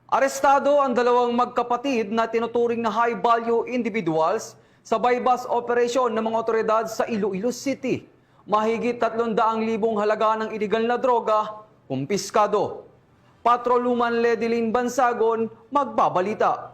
Arestado ang dalawang magkapatid na tinuturing na high-value individuals sa bypass operation ng mga otoridad sa Iloilo City. Mahigit 300,000 halaga ng iligal na droga, kumpiskado. Patroluman Ledilin Bansagon, magbabalita.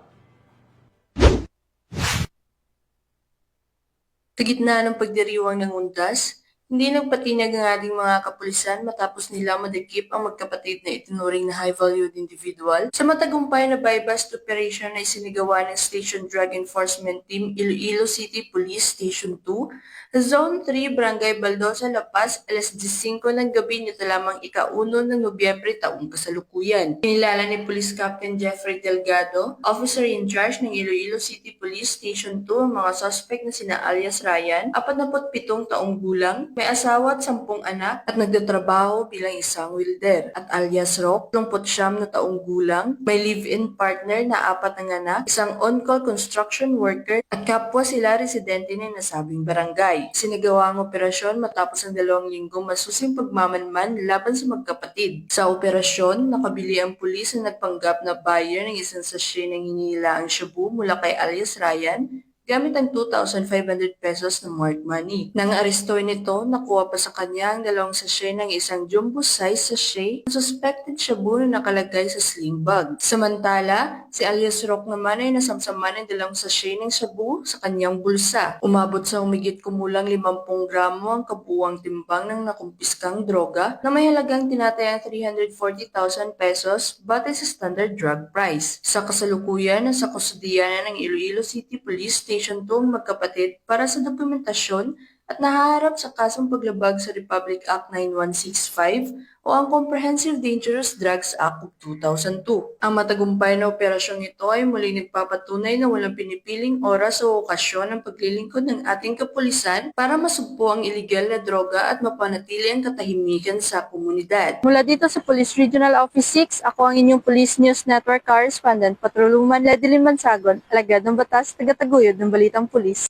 Sa gitna ng pagdiriwang ng undas, hindi nagpatinag ang ating mga kapulisan matapos nila madakip ang magkapatid na itinuring na high-valued individual sa matagumpay na buy-bust operation na isinagawa ng Station Drug Enforcement Team Iloilo City Police Station 2 sa Zone 3, Barangay Baldosa, La Paz, alas 10:05 ng gabi nito lamang ika-1 ng Nobyembre taong kasalukuyan. Kinilala ni Police Captain Jeffrey Delgado, officer in charge ng Iloilo City Police Station 2, ang mga suspect na sina alias Ryan, 47 taong gulang, may asawa at 10 anak at nagtatrabaho bilang isang welder, at alias Rock, 39 na taong gulang, may live-in partner na 4 ng anak, isang on-call construction worker at kapwa sila residente ng nasabing barangay. Sinagawa ang operasyon matapos ang 2 linggong masusing pagmamanman laban sa magkapatid. Sa operasyon, nakabili ang pulis na nagpanggap na buyer ng isang sachet ng hinihilaang shabu mula kay alias Ryan gamit ang 2,500 pesos na marked money. Nang arestuhin nito, nakuha pa sa kanya ang 2 sachet ng isang jumbo size sachet ng suspected shabu na nakalagay sa sling bag. Samantala, si alias Rock naman ay nasamsaman ng 2 sachet ng shabu sa kanyang bulsa. Umabot sa humigit kumulang 50 gramo ang kabuuang timbang ng nakumpiskang droga na may halagang tinatayang 340,000 pesos batay sa standard drug price. Sa kasalukuyan, nasa kustudiyanan ng Iloilo City Police Station 2 ang magkapatid para sa dokumentasyon at nahaharap sa kasong paglabag sa Republic Act 9165 o ang Comprehensive Dangerous Drugs Act of 2002. Ang matagumpay na operasyong ito ay muli nagpapatunay na walang pinipiling oras o okasyon ang paglilingkod ng ating kapulisan para masugpo ang iligal na droga at mapanatili ang katahimikan sa komunidad. Mula dito sa Police Regional Office 6, ako ang inyong Police News Network Correspondent, Patroluman Ledilin Bansagon, alagad ng batas, tagataguyod ng Balitang Pulis.